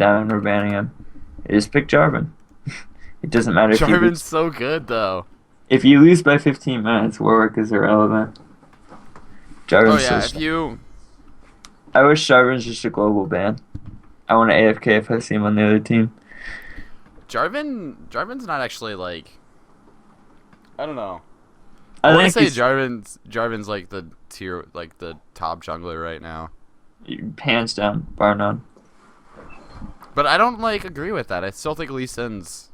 Diamond were banning him. You just pick Jarvan. It doesn't matter Jarvan's so good though. if you lose by 15 minutes. Warwick is irrelevant. Oh Jarvan's yeah, so if strong. you I wish Jarvan's just a global ban. I want to AFK if I see him on the other team. Jarvan's not actually like, I don't know. I I want to think say Jarvan's like the tier, like the top jungler right now. hands down, bar none. But I don't like agree with that. I still think Lee Sin's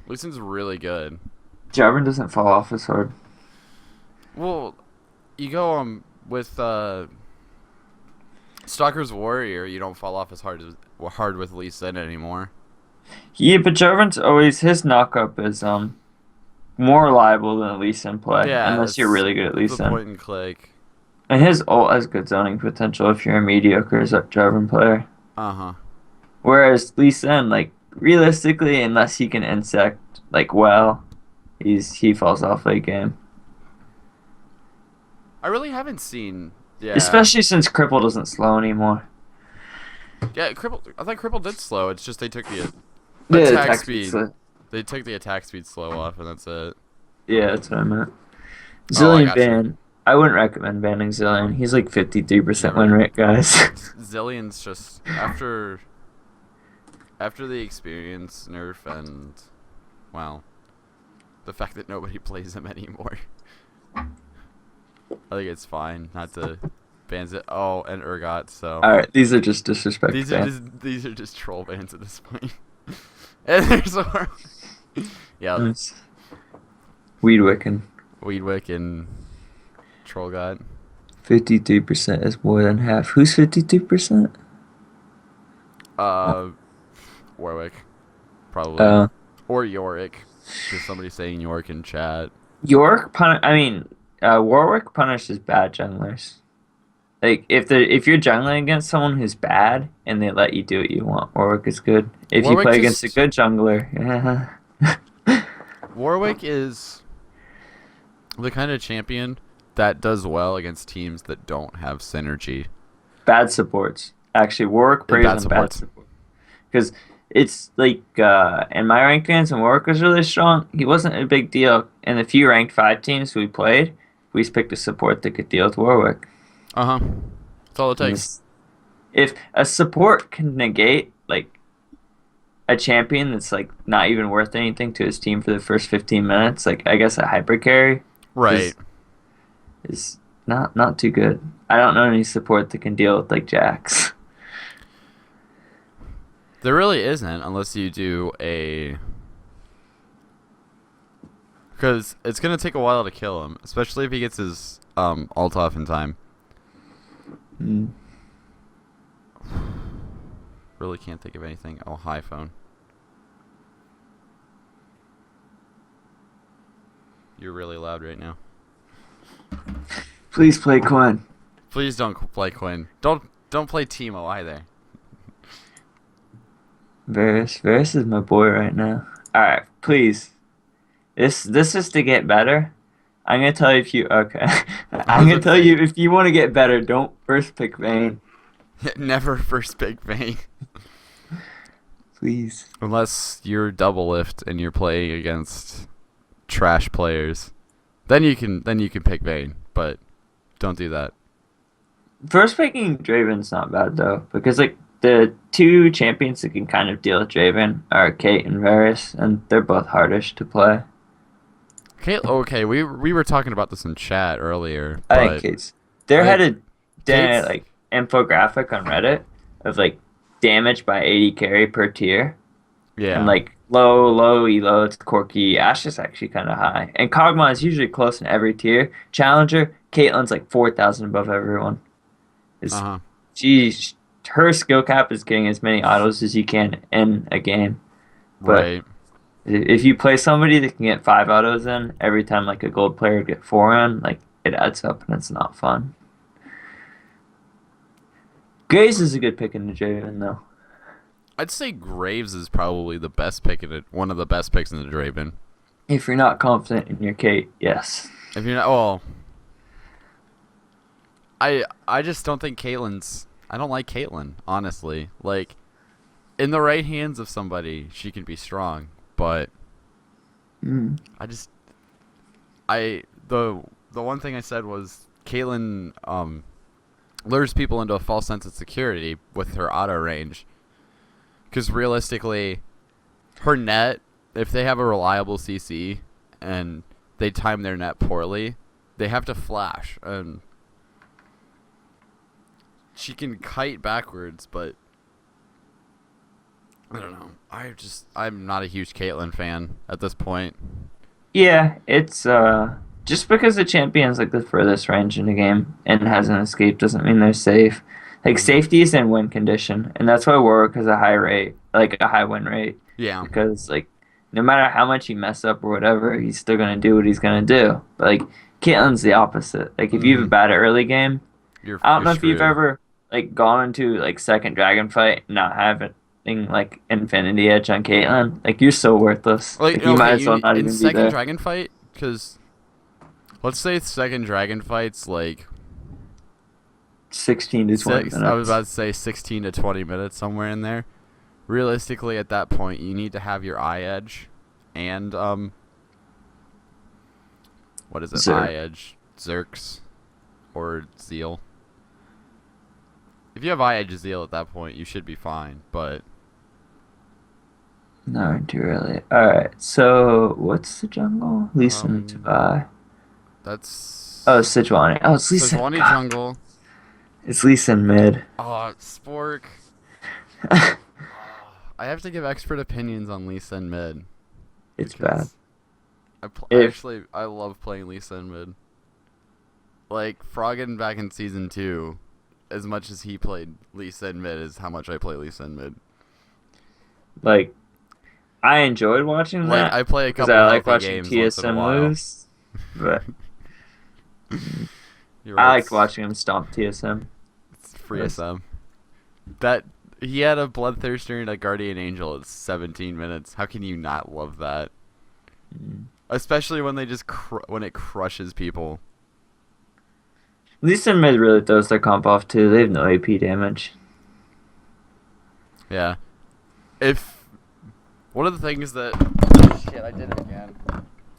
really good. Jarvan doesn't fall off as hard. Well, you go with Stalker's Warrior, you don't fall off as hard with Lee Sin anymore. Yeah, but Jarvan's always his knockup is more reliable than Lee Sin play, Yeah, unless you're really good at Lee the Sin. point and click. And his ult has good zoning potential if you're a mediocre Jarvan player. Uh-huh. Whereas Lee Sin, like realistically, unless he can insect like well, he falls off late game. I really haven't seen. Yeah. Especially since Cripple doesn't slow anymore. Yeah, I thought Cripple did slow. It's just they took the Yeah, attack speed. They took the attack speed slow off, and that's it. Yeah, that's what I meant. Oh, I Zillion got you. ban. I wouldn't recommend banning Zillion. He's like 53% Never. win rate, guys. Zillion's just after the experience nerf and well, the fact that nobody plays him anymore. I think it's fine not to ban it. Oh, and Urgot. So Alright, these are just disrespect bans. these are just troll bans at this point. And there's more. Yeah, Nice. Weedwicken. Weedwick and Trollgot. 53% is more than half. Who's 52%? Warwick, probably, Uh, or Yorick. Just somebody saying Yorick in chat. Warwick punishes bad junglers. Like if you're jungling against someone who's bad and they let you do what you want, Warwick is good. If Warwick you play against a just- good jungler, Warwick is the kind of champion that does well against teams that don't have synergy. bad supports. Actually, Warwick plays bad on supports. bad support. Because it's like in my ranked games when Warwick was really strong, he wasn't a big deal. In the few ranked 5 teams we played, we just picked a support that could deal with Warwick. Uh huh. That's all it takes. If a support can negate like a champion that's like not even worth anything to his team for the first 15 minutes, like I guess a hyper carry Right. is not too good. I don't know any support that can deal with like Jax. There really isn't unless you do a. Because it's gonna take a while to kill him, especially if he gets his ult off in time. Mm. Really can't think of anything. Oh, hi phone. You're really loud right now. Please play Quinn. Please don't play Quinn. Don't play Teemo either. Varus is my boy right now. Alright, please. This is to get better. I'm gonna tell you if you I'm gonna tell you if you want to get better, don't first pick Vayne. Never first pick Vayne. Please. Unless you're double lift and you're playing against trash players. Then you can pick Vayne, but don't do that. First picking Draven's not bad though, because like the 2 champions that can kind of deal with Draven are Kate and Varus, and they're both hardish to play. Okay, we were talking about this in chat earlier. I But think Kate's. There had a Kate's- like infographic on Reddit of like damage by 80 carry per tier, yeah, and like low, elo, it's Corki. Ashe is actually kind of high, and Kog'Maw is usually close in every tier. Challenger, Caitlyn's like 4,000 above everyone. Is uh-huh. her skill cap is getting as many autos as you can in a game. But Right. if you play somebody that can get 5 autos in every time like a gold player would get 4 in, like it adds up and it's not fun. Graves is a good pick in the Draven though. I'd say Graves is probably the best pick in it. One of the best picks in the Draven. If you're not confident in your Kate, yes. If you're not, well, I just don't think Caitlyn's. I don't like Caitlyn, honestly. Like, in the right hands of somebody, she can be strong. But Mm. the one thing I said was Caitlyn lures people into a false sense of security with her auto range. Because realistically, her net, if they have a reliable CC and they time their net poorly, they have to flash. And she can kite backwards, but I don't know. I'm not a huge Caitlyn fan at this point. Yeah, it's just because the champion's like the furthest range in the game and hasn't escaped doesn't mean they're safe. Like Mhm. safety is in win condition, and that's why Warwick has a high rate, like a high win rate, Yeah. because like no matter how much he mess up or whatever, he's still gonna do what he's gonna do. But like Caitlyn's the opposite. Like if you have a Mhm. bad early game, I don't You're know if you've screwed. ever like gone into like second dragon fight and not having like Infinity Edge on Caitlyn. Like you're so worthless. Like, Like you might okay, as well not in even be second there. dragon fight, because let's say second dragon fight's like 16 to 20 six. I was minutes. about to say 16 to 20 minutes, somewhere in there. Realistically, at that point, you need to have your eye edge, and what is it? Zerg. Eye edge, Zerks, or Zeal. If you have eye edge Zeal at that point, you should be fine. But No, too early. Alright, so what's the jungle? Lisa and Um, Tabai. that's Oh, Sejuani. Oh, it's Lisa. Sejuani God, jungle. it's Lisa in mid. Oh, Spork. I have to give expert opinions on Lisa in mid. It's because bad. If I love playing Lisa in mid. Like Froggen back in season 2, as much as he played Lisa in mid is how much I play Lisa in mid. like I enjoyed watching Like that I play a because couple I like healthy watching games once in a TSM while. lose, but You're I right, liked watching him stomp TSM. it's free Yes. SM. That he had a Bloodthirster and a Guardian Angel at 17 minutes. How can you not love that? Mm. Especially when they just when it crushes people. Lisa in mid really throws their comp off too. They have no AP damage. Yeah. If one of the things that shit, I did it again.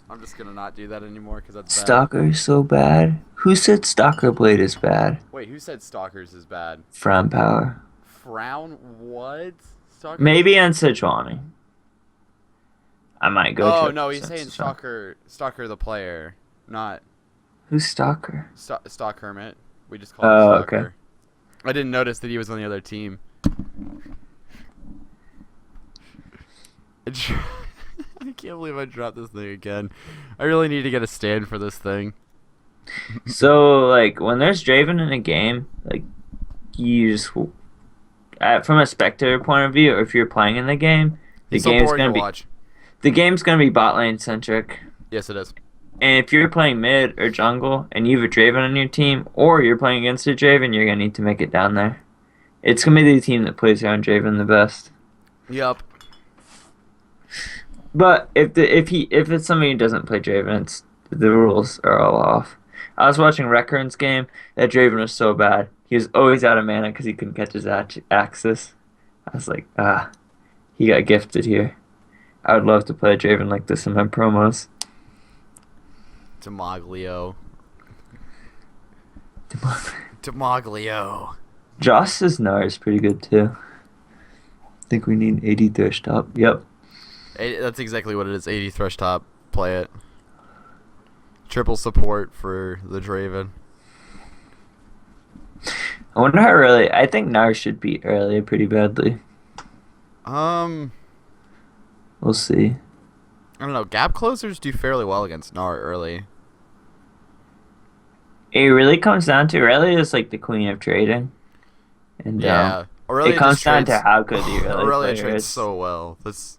I'm just gonna not do that anymore because that's bad. Stalker is so bad. Who said Stalker Blade is bad? Wait, who said Stalkers is bad? Frown Power. Frown what? Stalkers? Maybe on Sejuani. I might go. Oh check no, he's Sejuani. saying Stalker the player, not Who's Stalker? Stock Hermit. We just call him Oh, Stalker. okay. I didn't notice that he was on the other team. I can't believe I dropped this thing again. I really need to get a stand for this thing. So like when there's Draven in a game, like you just from a spectator point of view, or if you're playing in the game, the He's so game's boring gonna to be watch. the game's gonna be bot lane centric. Yes, it is. And if you're playing mid or jungle and you have a Draven on your team, or you're playing against a Draven, you're gonna need to make it down there. It's gonna be the team that plays around Draven the best. Yup. But if it's somebody who doesn't play Draven, the rules are all off. I was watching Recurrent's game. That Draven was so bad. He was always out of mana because he couldn't catch his axis. I was like, he got gifted here. I would love to play a Draven like this in my promos. Demoglio. Demoglio. Joss's Gnar is pretty good too. I think we need 80 Thresh Top. Yep. That's exactly what it is. 80 Thresh Top. Play it. Triple support for the Draven. I wonder how early. I think Gnar should beat early pretty badly. We'll see. I don't know. Gap closers do fairly well against Gnar early. It really comes down to Aurelia is like the queen of trading. And Yeah. Aurelia it comes just down trades, to how good the early Aurelia player trades is. so well. That's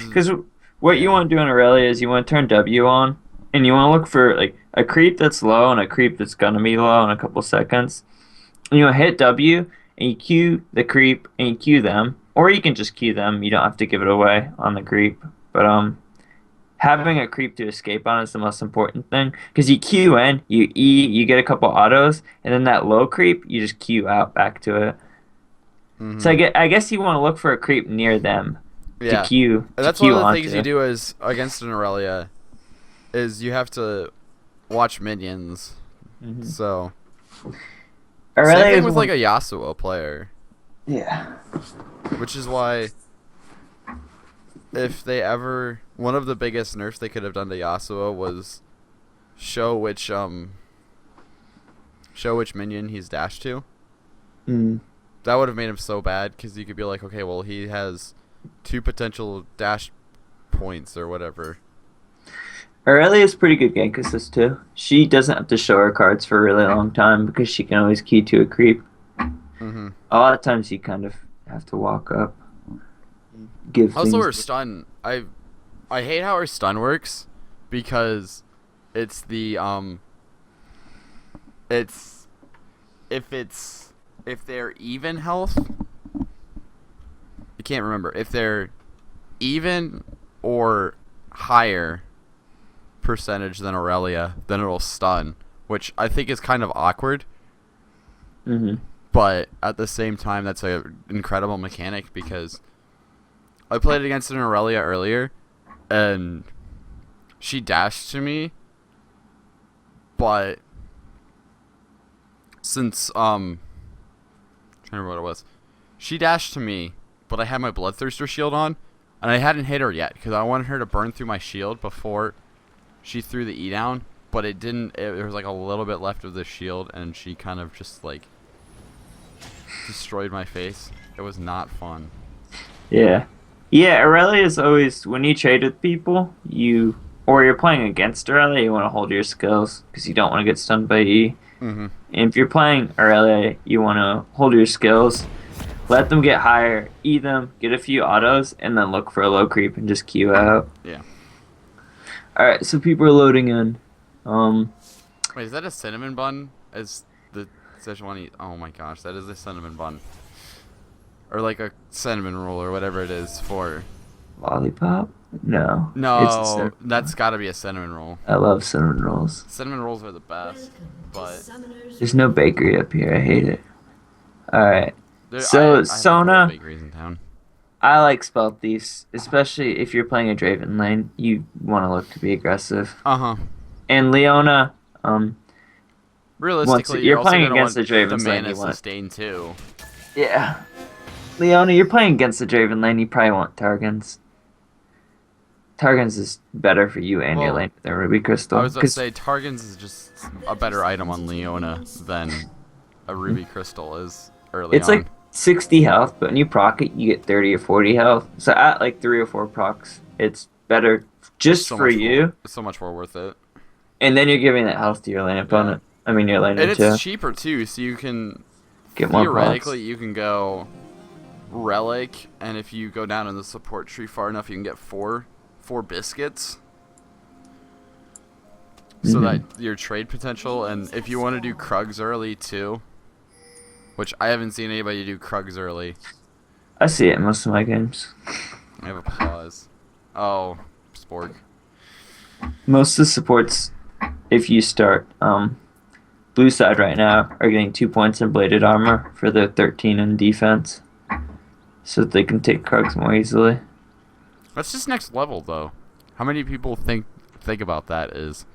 Because what you want to do in Aurelia is you want to turn W on, and you want to look for like a creep that's low and a creep that's gonna be low in a couple seconds. And you want to hit W and you Q the creep and you Q them, or you can just Q them. You don't have to give it away on the creep. But having a creep to escape on is the most important thing because you Q in, you E, you get a couple autos, and then that low creep you just Q out back to it. So I guess you want to look for a creep near them Yeah. to And that's one queue of the things onto. you do is against an Aurelia is you have to watch minions. Mhm. So Aurelia same thing is with one- like a Yasuo player, yeah. which is why if they ever one of the biggest nerfs they could have done to Yasuo was show which minion he's dashed to. Mm. That would have made him so bad because you could be like, okay, well he has 2 potential dash points or whatever. Aurelia is pretty good gank assist too. She doesn't have to show her cards for a really long time because she can always key to a creep. Mm-hmm. A lot of times you kind of have to walk up, give Also, her things. stun. I hate how her stun works because it's the it's if they're even health. I can't remember if they're even or higher percentage than Aurelia, then it'll stun, which I think is kind of awkward. Hmm. But at the same time, that's an incredible mechanic because I played against an Aurelia earlier, and she dashed to me, but since trying to remember what it was, she dashed to me, but I had my Bloodthirster shield on, and I hadn't hit her yet because I wanted her to burn through my shield before she threw the E down, but it didn't. There was like a little bit left of the shield, and she kind of just like destroyed my face. It was not fun. Yeah. Yeah, Aurelia is always, when you trade with people, or you're playing against Aurelia, you want to hold your skills because you don't want to get stunned by E. Mm-hmm. And if you're playing Aurelia, you want to hold your skills, let them get higher, E them, get a few autos, and then look for a low creep and just queue out. Yeah. Alright, so people are loading in. Wait, is that a cinnamon bun? As the Szechuan? Oh my gosh, that is a cinnamon bun. Or like a cinnamon roll or whatever it is for. Lollipop? No. It's a No, cinnamon that's roll. got to be a cinnamon roll. I love cinnamon rolls. Cinnamon rolls are the best, but There's no bakery up here. I hate it. Alright. there, So, I have a couple Sona, bakeries in town. I like Spell Thieves, especially if you're playing a Draven lane. You want to look to be aggressive. Uh-huh. And Leona, Realistically, you're you're also playing gonna against want the Draven the lane, mana you want- sustain too. yeah. Leona, you're playing against the Draven lane. You probably want Targons. Targons is better for you and your Well, lane than Ruby Crystal. I was going to 'cause say, Targons is just a better item on Leona than a Ruby Crystal is early it's on. like 60 health, but when you proc it, you get 30 or 40 health. So at like 3 or 4 procs, it's better just so for much you. More, it's so much more worth it. And then you're giving that health to your lane opponent. I mean, your lane And it's too. cheaper too, so you can Get more theoretically procs. you can go Relic, and if you go down in the support tree far enough, you can get four biscuits. So that your trade potential, and if you want to do Krugs early too, which I haven't seen anybody do Krugs early. I see it in most of my games. I have a pause. Oh, Spork. Most of the supports, if you start blue side right now, are getting 2 points in bladed armor for their 13 in defense, so that they can take Krugs more easily. That's just next level though. How many people think about that is?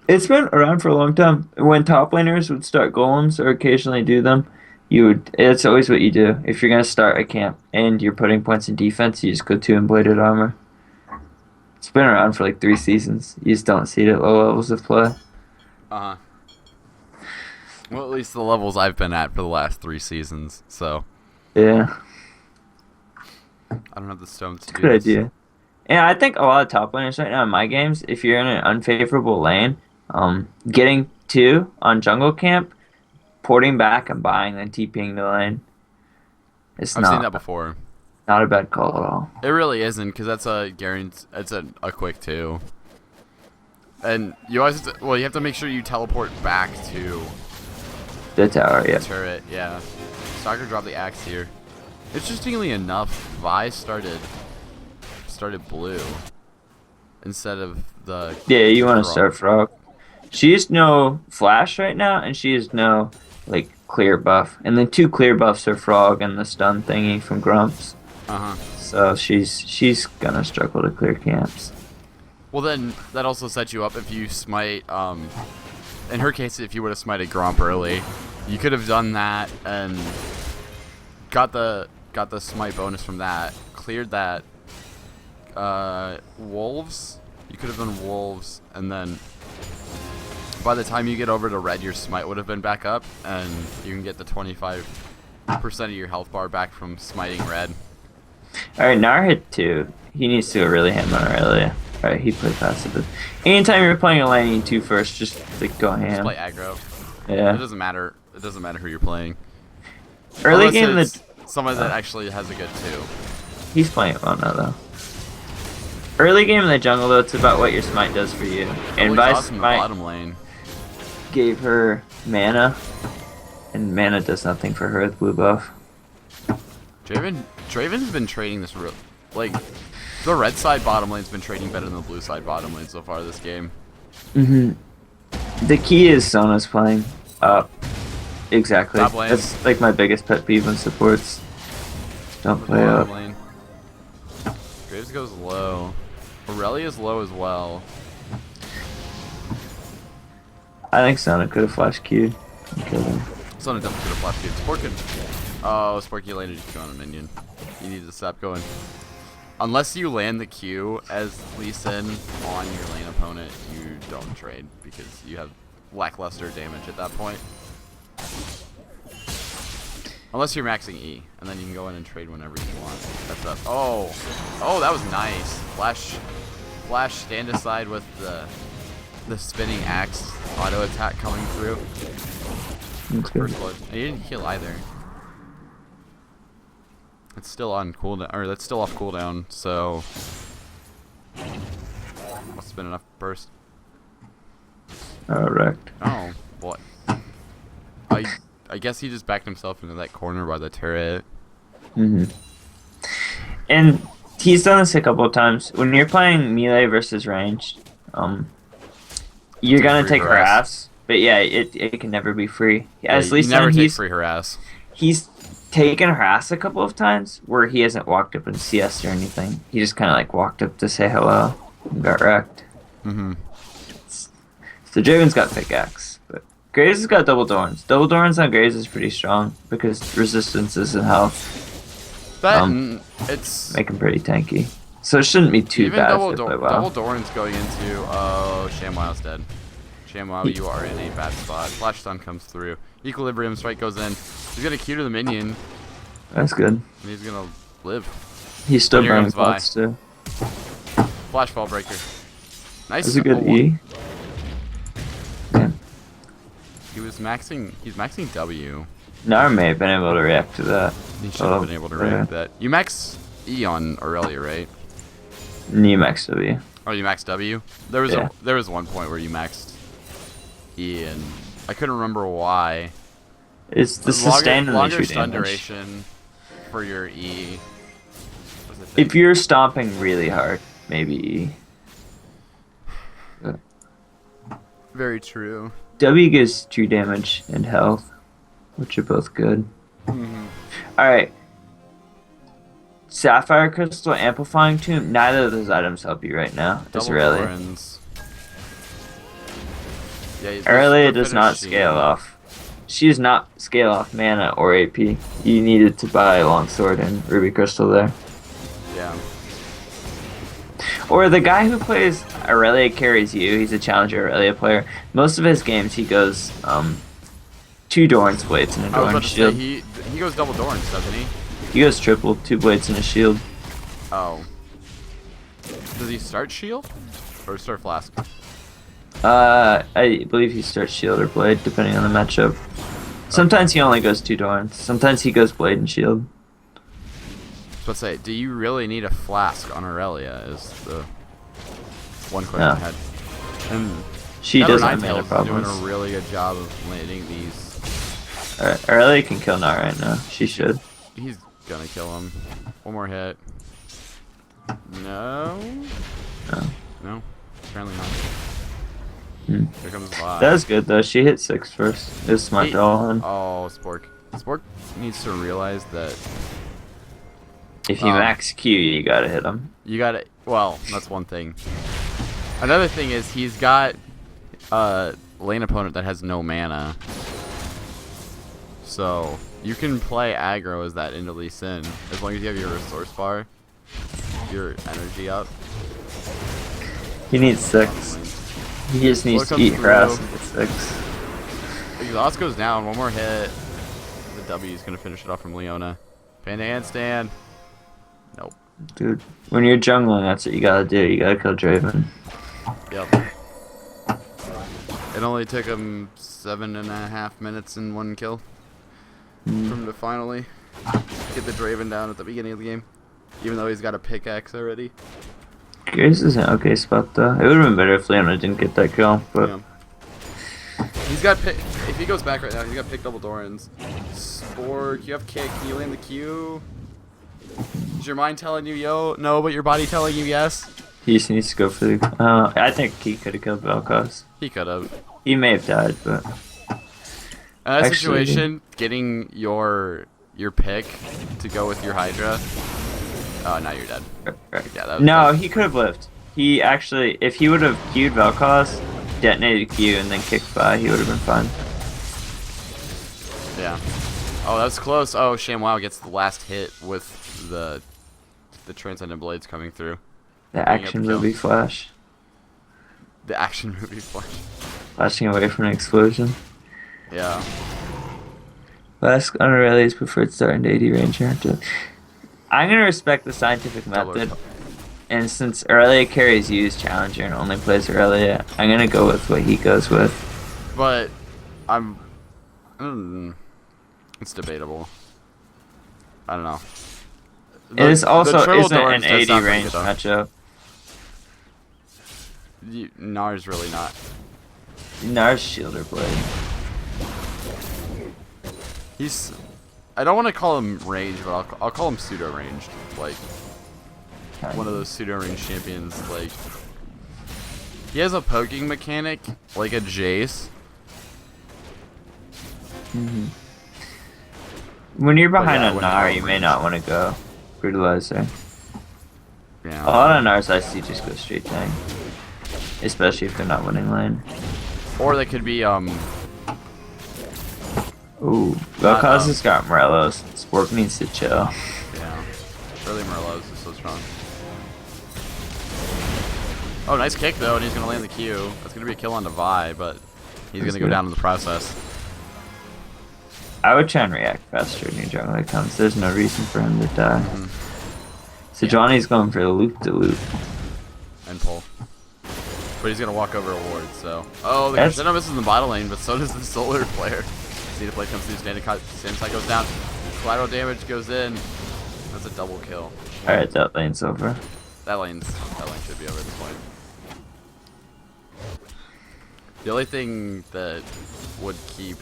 It's been around for a long time. When top laners would start golems or occasionally do them, it's always what you do. If you're gonna start a camp and you're putting points in defense, you just go 2 in bladed armor. It's been around for like 3 seasons. You just don't see it at low levels of play. Uh-huh. Well, at least the levels I've been at for the last 3 seasons, so Yeah. I don't have the stones to do Good this. idea. And I think a lot of top laners right now in my games, if you're in an unfavorable lane, getting 2 on jungle camp, porting back and buying, then TPing the lane. It's I've seen that before. not a bad call at all. It really isn't, because that's a guarantee. It's a quick 2. And you always have to, you have to make sure you teleport back to The tower, the yeah. turret. Yeah. Stalker dropped the axe here. Interestingly enough, Vi started blue instead of the. Yeah, you want to Frog. start Frog. She has no flash right now, and she has no, like, clear buff, and then 2 clear buffs are Frog and the stun thingy from Grumps. Uh-huh. So she's gonna struggle to clear camps. Well, then that also sets you up if you smite. In her case, if you would have smited Gromp early, you could have done that and got the smite bonus from that. Cleared that. Wolves. You could have done wolves, and then by the time you get over to red, your smite would have been back up, and you can get the 25% of your health bar back from smiting red. Alright, Nar hit 2. He needs to go really ham on Aurelia. Alright, he played passive. Anytime you're playing a lane, you need to first, just like go Just ham. play aggro. Yeah. It doesn't matter. It doesn't matter who you're playing. Early Unless game, it's someone that actually has a good 2. he's playing well now though. Early game in the jungle though, it's about what your smite does for you. And Probably Vi awesome in the smite bottom lane. gave her mana, and mana does nothing for her with blue buff. Draven's been trading this real, like, the red side bottom lane's been trading better than the blue side bottom lane so far this game. The key is Sona's playing up. Exactly. Top lane. That's like my biggest pet peeve in supports. Don't play up. Bottom lane. Graves goes low. Aurelia's low as well. I think Sona could have flash Q'd and killed him. Sona definitely could have flashed you. Sport could. Oh, Sporky landed your Q on a minion. You need to stop going. Unless you land the Q as Lee Sin on your lane opponent, you don't trade because you have lackluster damage at that point. Unless you're maxing E, and then you can go in and trade whenever you want. That's up. Oh, that was nice. Flash, stand aside with the spinning axe auto attack coming through. That's good. First blood. And he didn't heal either. It's still on cooldown, or that's still off cooldown. So must have been enough burst. Wrecked. Oh, boy. I guess he just backed himself into that corner by the turret. And he's done this a couple of times. When you're playing melee versus ranged, you're Take gonna free take harass. harass, but yeah, it can never be free. As you least never take he's free harass. he's taken harass a couple of times where he hasn't walked up and CS or anything. He just kind of like walked up to say hello and got wrecked. So Draven's got pickaxe, but Graves has got double Dorns. Double Dorns on Graves is pretty strong because resistances and health That it's make him pretty tanky. So it shouldn't be too even bad double if they play Double well. Doran's going into. Oh, ShamWow's dead. ShamWow, you are in a bad spot. Flash stun comes through. Equilibrium strike goes in. He's gonna Q to the minion, That's good. and he's gonna live. He's still Here burning comes Vi. pots too. Flash fall breaker. Nice. That's a good Oh, E. Yeah. He's maxing W. Nar may have been able to react to that. He should have been able to react that. You max E on Aurelia, right? Max W. Oh, you maxed W? There was Yeah. there was one point where you maxed E, and I couldn't remember why. It's the sustain and the longer true stun damage. duration for your E. If you're stomping really hard, maybe E. Very true. W gives true damage and health, which are both good. Alright. Sapphire Crystal, Amplifying Tomb, neither of those items help you right now. Just Double really. Thorns. Yeah, Aurelia does not scale off. She does not scale off mana or AP. You needed to buy Longsword and Ruby Crystal there. Yeah. Or the guy who plays Aurelia carries you. He's a Challenger Aurelia player. Most of his games he goes 2 Doran's Blades and a I was Doran about to say, Shield. he goes double Dorns, doesn't he? He goes triple, 2 Blades and a Shield. Oh. Does he start shield? Or start flask? I believe he starts Shield or Blade, depending on the matchup. Sometimes he only goes 2 Dorans. Sometimes he goes Blade and Shield. Let's say, do you really need a flask on Aurelia? Is the one question No. I had. And She Never doesn't have Ninetales mana is problems. doing a really good job of landing these. Aurelia can kill Nar right now. She should. He's gonna kill him. One more hit. No. No. No. Apparently not. Hmm. Here comes Vi. That was good though. She hit 6 first. It was smart Hey. to all in. Oh, Spork. Spork needs to realize that If you max Q, you gotta hit him. you gotta. Well, that's one thing. Another thing is he's got lane opponent that has no mana. So you can play aggro as that into Lee Sin as long as you have your resource bar, your energy up. He needs 6. He just needs to comes eat grass through. and get 6. Exhaust goes down. One more hit. The W is gonna finish it off from Leona. Panda handstand. Nope. Dude, when you're jungling, that's what you gotta do. You gotta kill Draven. Yep. It only took him 7.5 minutes and 1 kill for him to finally get the Draven down at the beginning of the game, even though he's got a pickaxe already. Grace is an okay spot though. It would have been better if Leona didn't get that kill, but Yeah. He's got pick. If he goes back right now, he's got pick double Dorans. Spork, you have kick. Can you land the Q? Is your mind telling you yo no, but your body telling you yes? he just needs to go for the. I think he could have killed Vel'Koz. He could have. He may have died, but In that Actually- situation, getting your pick to go with your Hydra. Oh, now you're dead. Yeah, that was no, he could have lived. He actually, if he would have queued Vel'Koz, detonated Q, and then kicked by, he would have been fine. Yeah. Oh, that was close. Oh, ShamWow gets the last hit with the Transcendent Blades coming through. The Bringing up action the kill. movie flash, The action movie flash. flashing away from an explosion. Yeah. Last on Aurelia's preferred start into 80 Ranger. I'm gonna respect the scientific Double method, or- and since Aurelia carries use Challenger and only plays Aurelia, I'm gonna go with what he goes with. But it's debatable. I don't know. It is also Turtle isn't Dorans an does 80 sound pretty range good, though. matchup. Nar's really not. Nars Shielder Blade. He's. I don't want to call him ranged, but I'll call him pseudo ranged. Like one of those pseudo ranged champions. Like he has a poking mechanic, like a Jace. When you're But behind yeah, I a wouldn't Gnar, call you him may ranged. not want to go Brutalizer. Yeah. A lot of Nars I see just go straight tank. Especially if they're not winning lane. Or they could be Ooh, Vel'Koz has got Morellos. Spork needs to chill. Yeah. Early Merlot's is so strong. Oh, nice kick though, and he's gonna land the Q. That's gonna be a kill on Vi, but he's That's gonna go good. down in the process. I would try and react faster when your jungler comes. There's no reason for him to die. So Johnny's going for the loop-de-loop. And pull. But he's gonna walk over a ward, so. Oh, the That's- Crescendo misses in the bottom lane, but so does the Solar player. See the play comes through, standing side goes down. Collateral damage goes in. That's a double kill. Alright, that lane's over. That lane should be over at this point. The only thing that would keep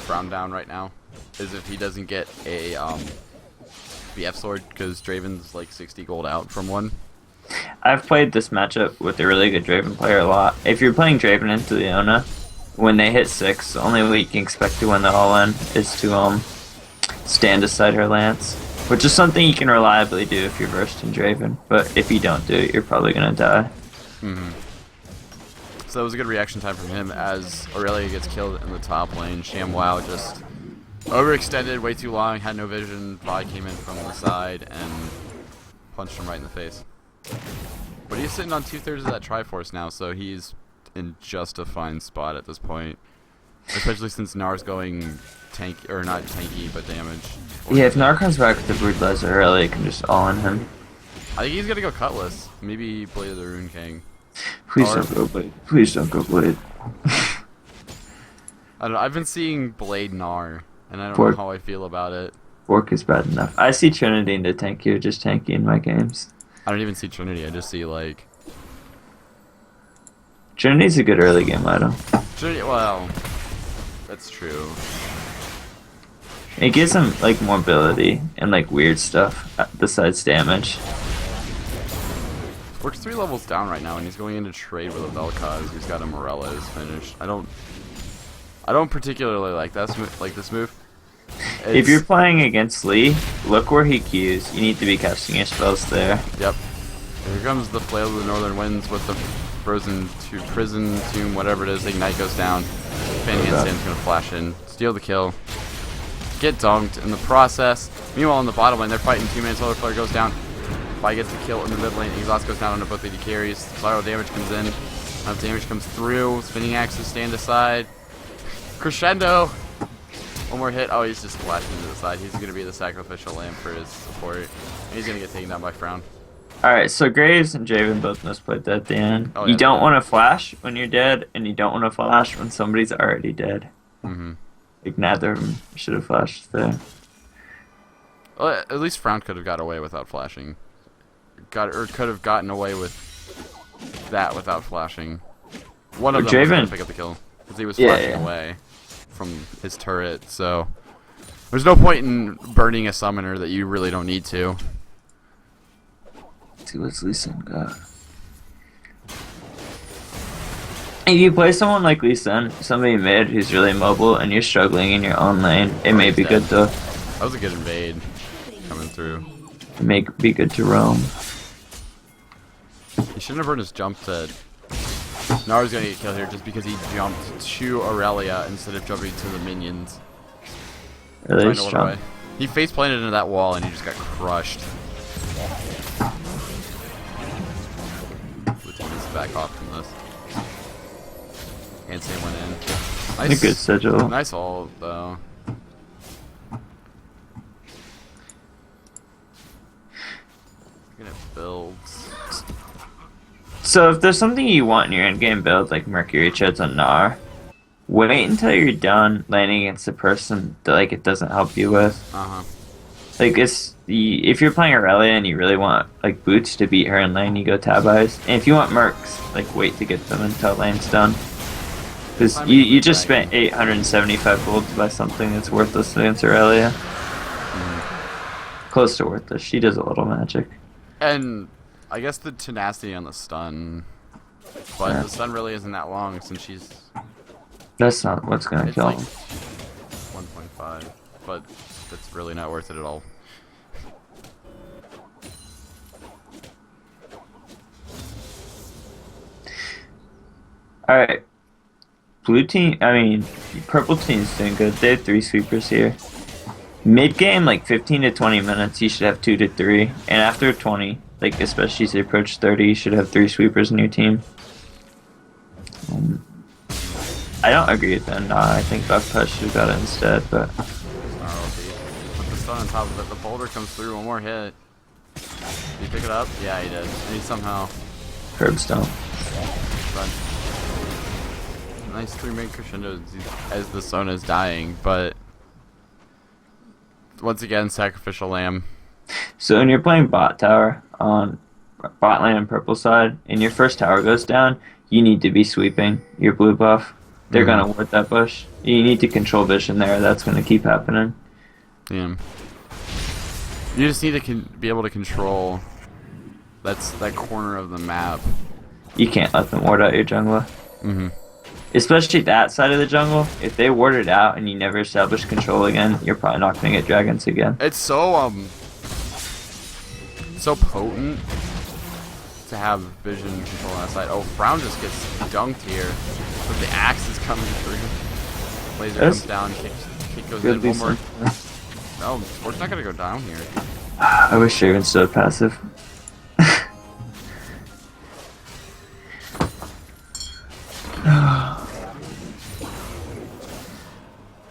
Brown down right now is if he doesn't get a BF sword, because Draven's like 60 gold out from one. I've played this matchup with a really good Draven player a lot. If you're playing Draven into Leona, when they hit 6, the only way you can expect to win the all-in is to stand aside her lance, which is something you can reliably do if you're versed in Draven. But if you don't do it, you're probably gonna die. So that was a good reaction time from him as Aurelia gets killed in the top lane. ShamWow just overextended way too long, had no vision. Vi came in from the side and punched him right in the face. But he's sitting on 2/3 of that Triforce now, so he's in just a fine spot at this point. Especially since Nar's going tank, or not tanky, but damage. Yeah, if Nar comes back with the Brutalizer early, you can just all-in him. I think he's gonna go Cutlass. Maybe Blade of the Rune King. Please Or- don't go Blade. Please don't go Blade. I don't know, I've been seeing Blade Nar, and I don't Fork. know how I feel about it. Fork is bad enough. I see Trinity into tank you, just tanky in my games. I don't even see Trinity, I just see like... Trinity's a good early game item. Trinity, well... That's true. It gives him like mobility and like weird stuff besides damage. We're 3 levels down right now, and he's going into trade with a Vel'Koz who's got a Morello's finished. I don't particularly like this move. If you're playing against Lee, look where he Qs. You need to be casting your spells there. Yep. Here comes the Flail of the Northern Winds with the Frozen to Prison Tomb, whatever it is. Ignite goes down. Fan Handstand's gonna flash in, steal the kill, get dunked in the process. Meanwhile, in the bottom lane, they're fighting 2-man Solar Flare goes down. Fi gets the kill in the mid lane. Exhaust goes down onto both AD carries. Spiral damage comes in. Enough damage comes through. Spinning axes stand aside. Crescendo. One more hit. Oh, he's just flashing to the side. He's going to be the sacrificial lamb for his support. And he's going to get taken down by Frown. Alright, so Graves and Javen both misplayed that at the end. Oh, you yeah, don't want to flash when you're dead, and you don't want to flash when somebody's already dead. Mm-hmm. Like, neither of them should have flashed there. Well, at least Frown could have got away without flashing. Could have gotten away with that without flashing. One of them was going to pick up the kill. Because he was flashing away from his turret, so... There's no point in burning a summoner that you really don't need to. Let's see what's Lee Sin got. If you play someone like Lee Sin, somebody mid who's really mobile, and you're struggling in your own lane, it may be good to... That was a good invade coming through. It may be good to roam. He shouldn't have burned his jump to... Naru's gonna get killed here just because he jumped to Aurelia instead of jumping to the minions. Really strong. He face planted into that wall and he just got crushed. The team is back off from this. Handstand went in. Nice, a good sigil. Nice ult though. Looking at builds. So if there's something you want in your endgame build, like Mercury Treads on Gnar, wait until you're done landing against a person that like it doesn't help you with. Like if you're playing Aurelia and you really want like boots to beat her in lane, you go Tab Eyes. And if you want Mercs, like wait to get them until lane's done. Because you just spent 875 gold to buy something that's worthless against Aurelia. Close to worthless. She does a little magic. And I guess the tenacity on the stun, but the stun really isn't that long since she's... That's not what's gonna kill him. 1.5, but it's really not worth it at all. Alright. Purple team's doing good. They have 3 sweepers here. Mid game, like 15 to 20 minutes, you should have 2 to 3. And after 20, like especially as they approach 30, you should have 3 sweepers in your team. I don't agree with that. Nah, I think Buckpush should have got it instead, but... Put the stun on top of it. The boulder comes through. One more hit. Did he pick it up? Yeah, he did. And he somehow... Curbstone. Run. Nice 3-man crescendo as the Sona is dying, but... Once again, sacrificial lamb. So when you're playing bot tower on bot lane and purple side, and your first tower goes down, you need to be sweeping your blue buff. They're gonna ward that bush. You need to control vision there. That's gonna keep happening. Yeah. You just need to be able to control that corner of the map. You can't let them ward out your jungler. Especially that side of the jungle. If they ward it out and you never establish control again, you're probably not gonna get dragons again. It's so potent to have vision control on that side. Oh, Frown just gets dunked here, but the axe is coming through. Laser comes down, kick goes in. One more. No, Sport's not gonna go down here. I wish Shaven stood passive.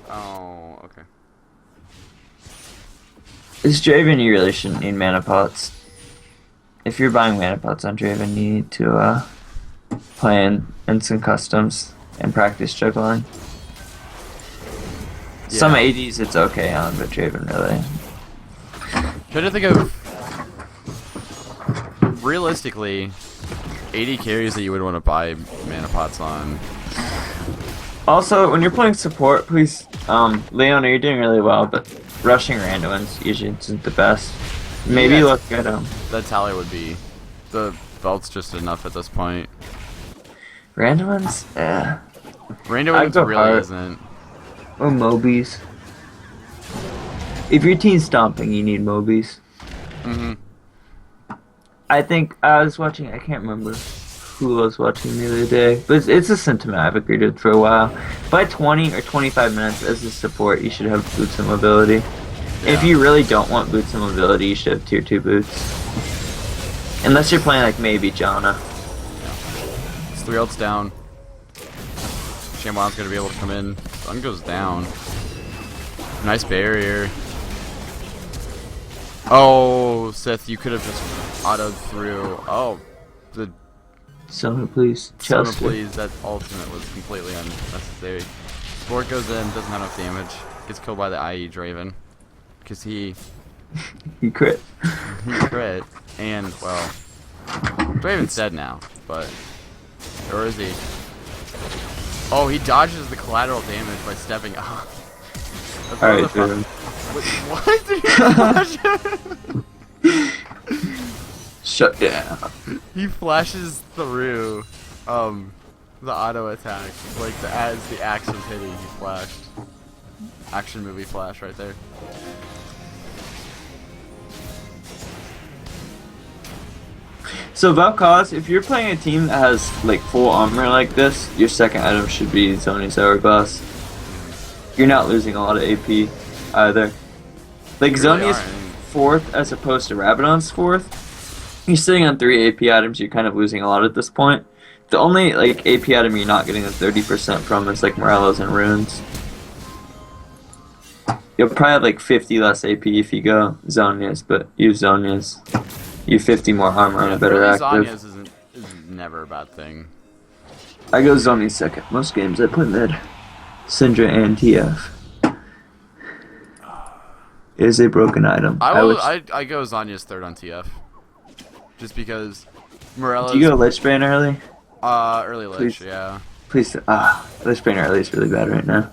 Oh, okay. It's Draven, you really shouldn't need mana pots. If you're buying mana pots on Draven, you need to play in instant customs and practice juggling. Yeah. Some ADs it's okay on, but Draven really. Trying to think of realistically 80 carries that you would want to buy mana pots on. Also, when you're playing support, please, Leona, you're doing really well, but rushing randoms usually isn't the best. Maybe look at the tally would be the Belt's just enough at this point. Randomans? Yeah. Random I'd go really hard. isn't. Or Mobies. If your team's stomping, you need Mobies. Mm-hmm. I think I was watching, I can't remember who I was watching the other day, but it's a sentiment I've agreed with for a while. By 20 or 25 minutes as a support, you should have boots and mobility. If you really don't want boots and mobility, you should have tier 2 boots. Unless you're playing like maybe Janna. It's 3 ults down. ShamWoW's gonna be able to come in. Sun goes down. Nice barrier. Oh, Sith, you could have just autoed through. Oh, the Sona, please. Sona, Chelsea. please. That ultimate was completely unnecessary. Sport goes in, doesn't have enough damage. Gets killed by the IE Draven. Because he You crit. crit. And, well, Draven's dead now, but. Or is he? Oh, he dodges the collateral damage by stepping up. Alright, dude. What? Did he flash? Shut down. He flashes through the auto attack. Like as the axe was hitting, he flashed. Action movie flash right there. So Valkaz, if you're playing a team that has like full armor like this, your second item should be Zhonya's Hourglass. You're not losing a lot of AP either. Like You really Zhonya's aren't. 4th as opposed to Rabadon's 4th. You're sitting on 3 AP items, you're kind of losing a lot at this point. The only like AP item you're not getting the 30% from is like Morello's and Runes. You'll probably have like 50 less AP if you go Zhonya's, but use Zhonya's. You 50 more armor and a better Throwing active. Zanya's is never a bad thing. I go Zhonya's second. Most games I play mid. Syndra and TF. It is a broken item. I wish- go Zanya's third on TF. Just because Morello's Do you go Lichbane early? early Lich, Please. yeah. Please. Lichbane early is really bad right now.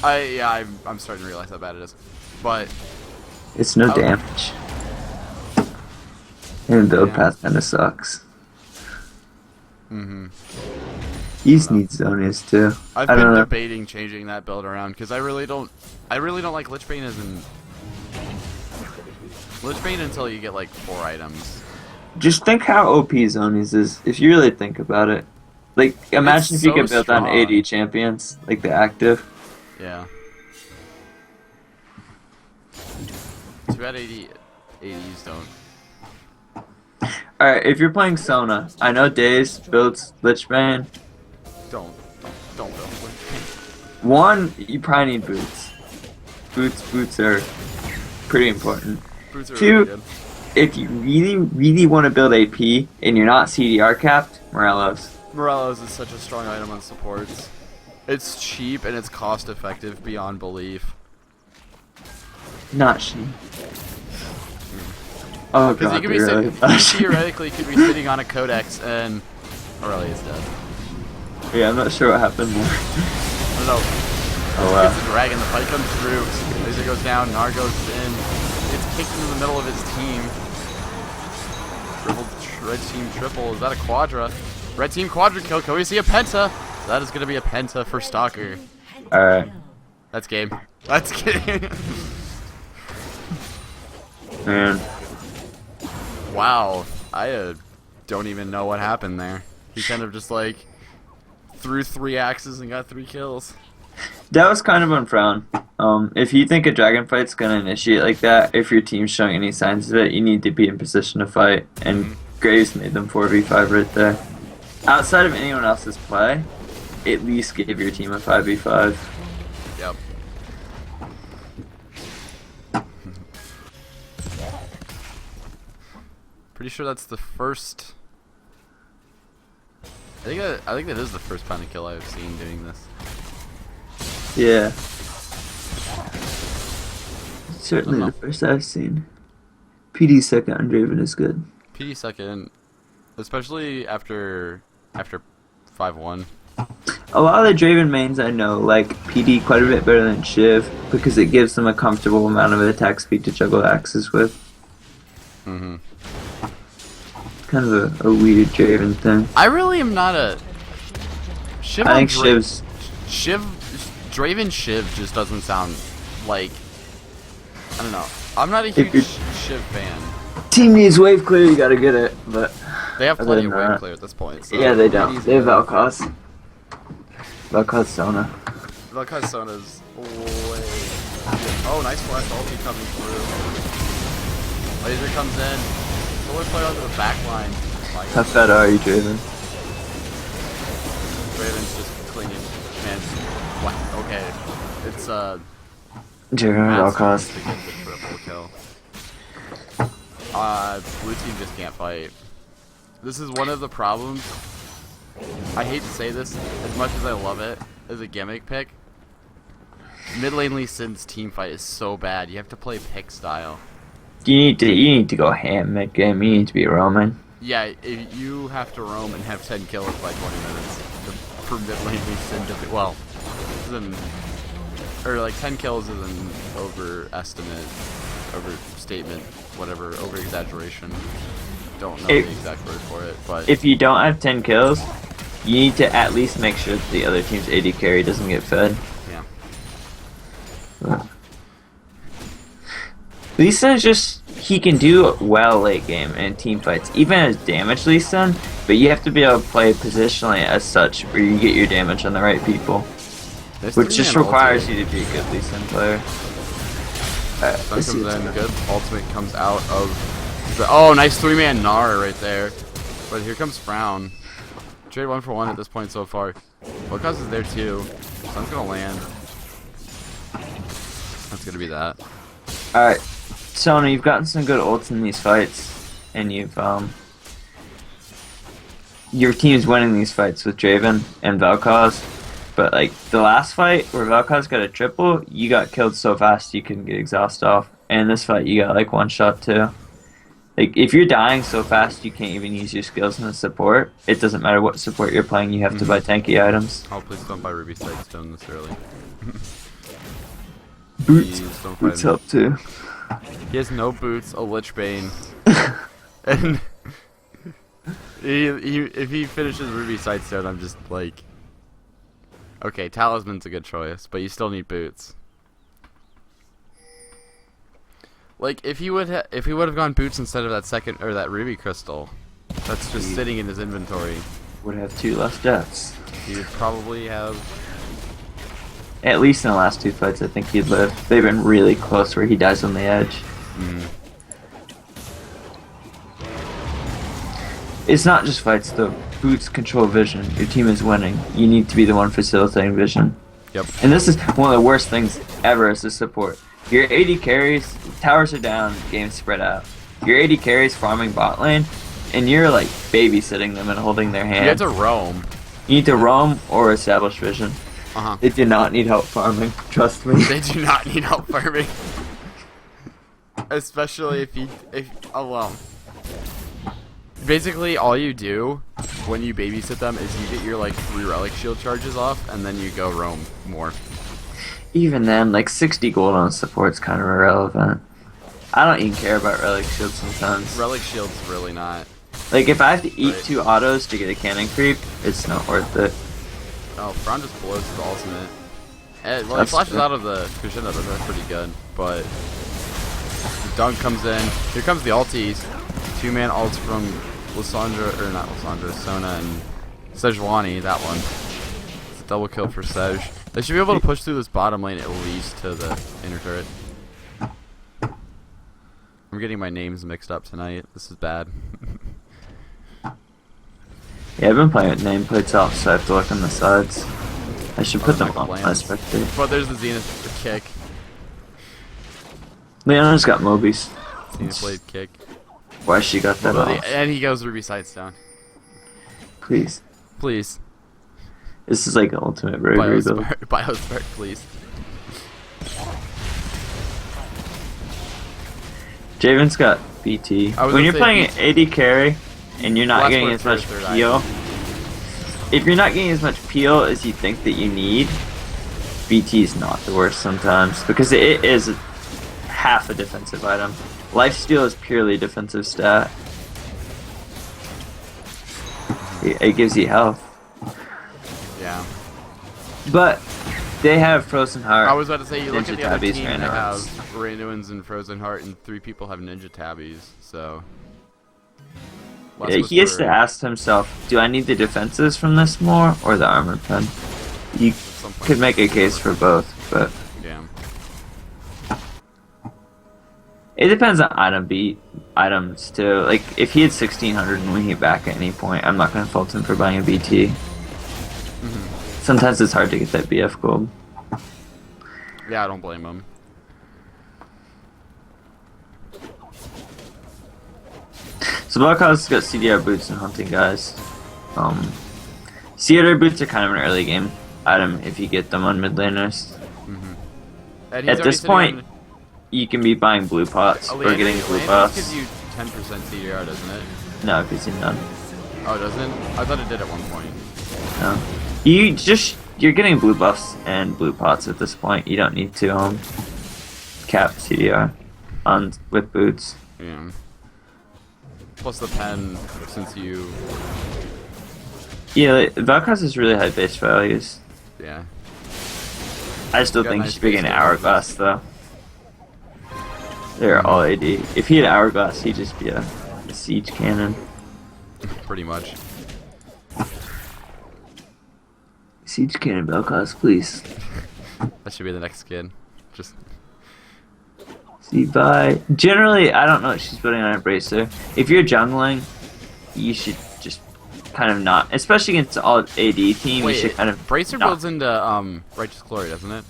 I'm starting to realize how bad it is. But It's no Oh. damage. And build Yeah. path kinda sucks. mhm. East needs Zhonya's too. I've I been don't know. debating changing that build around because I really don't like Lichbane as in Lichbane until you get like 4 items. Just think how OP Zhonya's is, if you really think about it. Like, imagine if you so could build on strong. AD champions, like the active. Yeah. Too bad ADs don't. Alright, if you're playing Sona, I know Daze builds Lichbane. Don't build Lichbane. One, you probably need boots. Boots are pretty important. Boots are Two, really good. if you really want to build AP and you're not CDR capped, Morello's. Morello's is such a strong item on supports. It's cheap and it's cost effective beyond belief. Not she. Oh Because god, you could be they're really you flashy. theoretically could be sitting on a codex and Aurelia is dead. Yeah, I'm not sure what happened there. I don't know. Oh Gets the dragon, the fight comes through, Laser goes down, Gnar goes in, it's kicked into the middle of his team. Red team triple, is that a quadra? Red team quadra kill, can we see a penta? That is gonna be a penta for Stalker. Alright. That's game. That's game. Man. Wow, I don't even know what happened there. He kind of just like threw 3 axes and got 3 kills. That was kind of on Frown. If you think a dragon fight's gonna initiate like that, if your team's showing any signs of it, you need to be in position to fight. And Graves made them 4v5 right there. Outside of anyone else's play, at least give your team a 5v5. Yep. Pretty sure that's the first. I think that is the first penta kill I've seen doing this. Yeah. Certainly I the don't first I've seen. PD second on Draven is good. PD second, especially after 5-1. A lot of the Draven mains I know like PD quite a bit better than Shiv because it gives them a comfortable amount of attack speed to juggle axes with. Mm-hmm. kind of a weird Draven thing. I really am not a Shiv. I on think Shiv's Draven Shiv just doesn't sound like, I don't know. I'm not a huge Shiv fan. team needs wave clear, you gotta get it, but They have other plenty of than wave that- clear at this point. So yeah, they don't. easy They have to- Valkos. Valkos Sona. Valkos Sona's way. Oh, nice flash ulti coming through. Laser comes in. Solar play onto the back line. My How God. fed are you, Draven? Raven's just cleaning. Man, what? Okay. It's Draven Matt's Valkos. to get the triple kill. Blue team just can't fight. This is one of the problems. I hate to say this, as much as I love it as a gimmick pick. Mid lane Lee Sin's team fight is so bad. You have to play pick style. You need to go ham mid game. You need to be roaming. Yeah, if you have to roam and have 10 kills by 20 minutes for mid lane Lee Sin to be, well, or like 10 kills is an overestimate, overstatement, whatever, over exaggeration. Don't know the exact word for it, but If you don't have 10 kills, you need to at least make sure that the other team's AD carry doesn't get fed. yeah. Lee Sin is just, he can do well late game in team fights, even as damage Lee Sin, but you have to be able to play positionally as such where you get your damage on the right people, This which just three-man requires ultimate. you to be a good Lee Sin player. Sun comes in, good ultimate comes out of the, oh, nice 3-man Gnar right there. But here comes Frown. Trade 1-for-1 at this point so far. Valkos is there too. Sun's gonna land. That's gonna be that. Alright, Sona, you've gotten some good ults in these fights, and you've, your team's winning these fights with Draven and Valkos, but, like, the last fight where Valkos got a triple, you got killed so fast you couldn't get exhaust off, and this fight you got, like, one shot too. Like, if you're dying so fast you can't even use your skills in the support, it doesn't matter what support you're playing, you have to buy tanky items. Oh, please don't buy Ruby Sightstone this early. Boots. Please don't Boots fight him. up too. He has no boots, a Lich Bane, and if he finishes Ruby Sightstone, I'm just like, okay, Talisman's a good choice, but you still need boots. Like if he would have gone boots instead of that second or that Ruby Crystal, that's just sitting in his inventory. Would have 2 less deaths. He would probably have. At least in the last 2 fights, I think he'd live. They've been really close where he dies on the edge. It's not just fights though. Boots control vision. Your team is winning. You need to be the one facilitating vision. Yep. And this is one of the worst things ever as a support. Your AD carries, towers are down, game's spread out. Your AD carries farming bot lane, and you're like babysitting them and holding their hand. You have to roam. You need to roam or establish vision. Uh-huh. They do not need help farming. Trust me. They do not need help farming. Especially oh well. Basically, all you do when you babysit them is you get your like 3 relic shield charges off, and then you go roam more. Even then, like 60 gold on support's kind of irrelevant. I don't even care about relic shields sometimes. Relic shield's really not. Like if I have to eat Right. 2 autos to get a cannon creep, it's not worth it. Oh, Frown just blows his ultimate. Well, he That's flashes true. out of the Kushina, but that's pretty good. But the dunk comes in. Here comes the ulties. 2-man ults from Lissandra, or not Lissandra, Sona and Sejuani, that one. It's a double kill for Sej. They should be able to push through this bottom lane at least to the inner turret. I'm getting my names mixed up tonight. This is bad. Yeah, I've been playing with nameplates off, so I have to look on the sides. I should put Oh, them Michael on Lance. my spectator. But there's the Zenith kick. Leona's got Mobies. Zenith Blade kick. Why she got that off? And he goes Ruby Sightstone. Please. Please. This is like an ultimate bravery build. Biospark, please. Javen's got BT. I was When gonna you're say playing BT. AD carry and you're not Last getting word as much for third peel, item. if you're not getting as much peel as you think that you need, BT is not the worst sometimes because it is half a defensive item. Lifesteal is purely defensive stat. It gives you health. Yeah. But they have Frozen Heart. I was about to say, you look Ninja at the other Tabbies, team, they have Randoms. Randuins and Frozen Heart, and 3 people have Ninja Tabbies, so... Last Yeah, he has to Whisperer, ask himself, do I need the defenses from this more or the armor pen? You at some point, could make a case for both, but yeah. it depends on items too. Like if he had 1600 and we hit back at any point, I'm not gonna fault him for buying a BT. Mm-hmm. Sometimes it's hard to get that BF gold. Yeah, I don't blame him. So Blockhouse got CDR boots and hunting guys. CDR boots are kind of an early game item if you get them on mid laners. Mm-hmm. And he's At already this sitting point, on- You can be buying blue pots or getting blue Landry buffs. gives you 10% CDR, doesn't it? No, because you're none. Oh, doesn't? I thought it did at one point. No. You're getting blue buffs and blue pots at this point. You don't need to cap CDR on with boots. Yeah. Plus the pen, since you... Yeah, Velcros is really high base values. Yeah. I still Got think nice you should be base getting values. Hourglass though. They're all AD. If he had Hourglass, he'd just be a siege cannon. Pretty much. Siege cannon Velcros, please. That should be the next skin. Just... See, bye. Generally, I don't know what she's putting on her bracer. If you're jungling, you should just kind of not, especially against all AD team. Wait, you should kind of Bracer not. builds into Righteous Glory, doesn't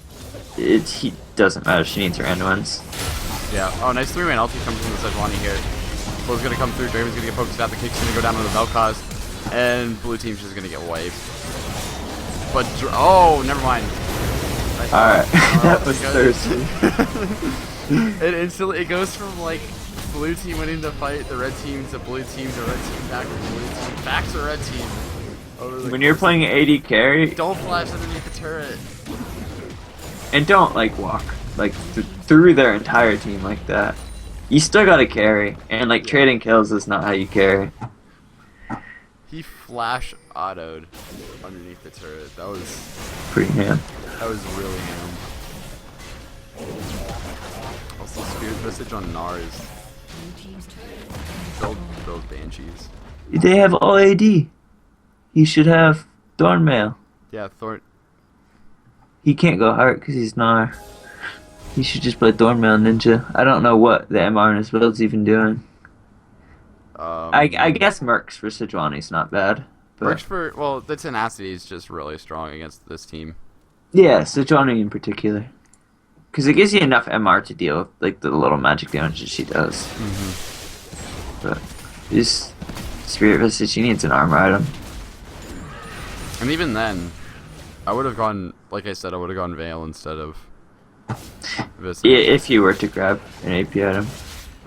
it? He doesn't matter. She needs her end ones. Yeah. Oh, nice 3-man ulti comes from the Sejuani here. Bull's gonna come through, Draven's gonna get focused out, the kick's gonna go down on the Vel'Koz, and blue team's just gonna get wiped. But, oh, never mind. Alright, that was because- thirsty. It instantly, it goes from like, blue team winning the fight, the red team to blue team to red team, back to blue team, back to red team. Over the When you're course playing AD carry, Don't flash underneath the turret. and don't like walk like through their entire team like that. You still gotta carry, and like trading kills is not how you carry. He flash autoed underneath the turret. That was Pretty ham. really ham. Also, Spirit Message on Nars. Build Banshees. They have all AD. He should have Thornmail. Yeah, Thorn. He can't go Heart because he's Gnar. He should just play Thornmail Ninja. I don't know what the MR in his build's even doing. I guess Mercs for Sejuani's not bad. But Works for, well, the tenacity is just really strong against this team. yeah, Sejuani in particular. Because it gives you enough MR to deal with like the little magic damage that she does. But this Spirit Visage, she needs an armor item. And even then, I would have gone, like I said, I would have gone Veil instead of Visage. Yeah, if you were to grab an AP item.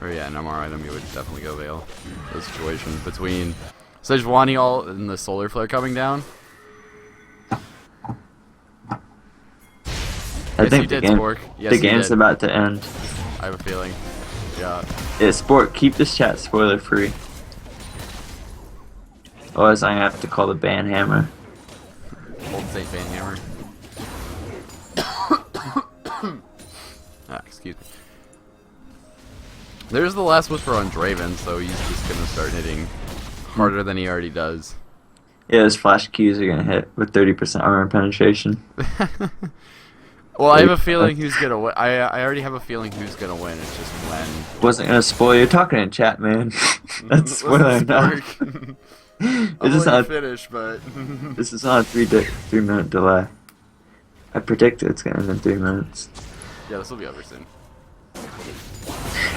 Or yeah, an MR item, you would definitely go Veil. The situation between Sejuani ult and the Solar Flare coming down. I Yes, think you the did, game, Spork. Yes, the you game's did. about to end. I have a feeling. Yeah. Yeah, Sport, keep this chat spoiler free. Otherwise, I'm gonna have to call the ban hammer. Old Saint Banhammer. Excuse me. There's the last whisper on Draven, so he's just gonna start hitting harder than he already does. Yeah, those flash Qs are gonna hit with 30% armor penetration. Well, I have a feeling who's gonna win. I already have a feeling who's gonna win. It's just when. Wasn't gonna spoil. You're talking in chat, man. That's spoiler not. I'm This is letting you on. finish, but This is on a 3 minute delay. I predict it's gonna end in 3 minutes. yeah, this will be over soon.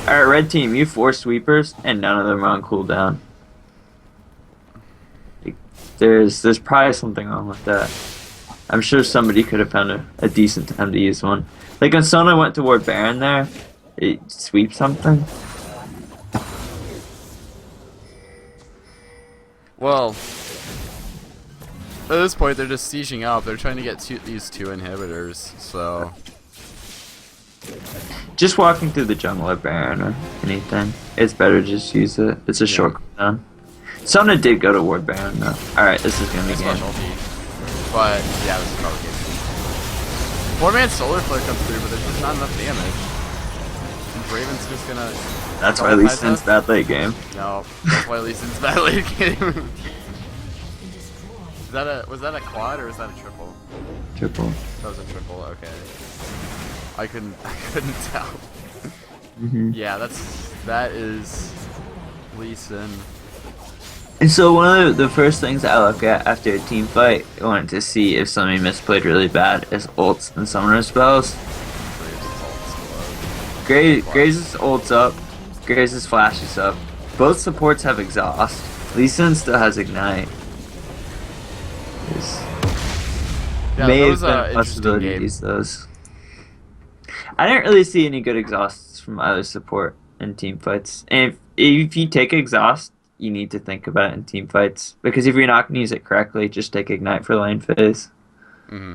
Alright, red team, you 4 sweepers, and none of them are on cooldown. There's probably something wrong with that. I'm sure somebody could have found a decent time to use one. Like when Sona went toward Baron there, it sweep something. Well, at this point, they're just sieging up. They're trying to get these 2 inhibitors, so. Just walking through the jungle or Baron or anything, it's better to just use it. It's a short cooldown. Sona did go to Ward Baron though. Alright, this is gonna be It's game. specialty. But yeah, this is probably game. 4-man solar flare comes through, but there's just not enough damage. And Draven's just gonna. That's why double Lee tie Sin's stuff? bad late game. No, that's why Lee Sin's bad late game. Was that a quad or was that a triple? Triple. That was a triple. Okay. I couldn't tell. Hmm. Yeah, that is Lee Sin. And so one of the first things I look at after a team fight, I wanted to see if somebody misplayed really bad, is ults and summoner spells. Graves' ults up, Graves' flash is up. Both supports have exhaust. Lee Sin still has ignite. Yeah, May that have was been an a interesting possibility to game. use those. I didn't really see any good exhausts from either support in team fights. And if you take exhaust, you need to think about it in team fights. Because if you're not going to use it correctly, just take ignite for lane phase. Mm-hmm.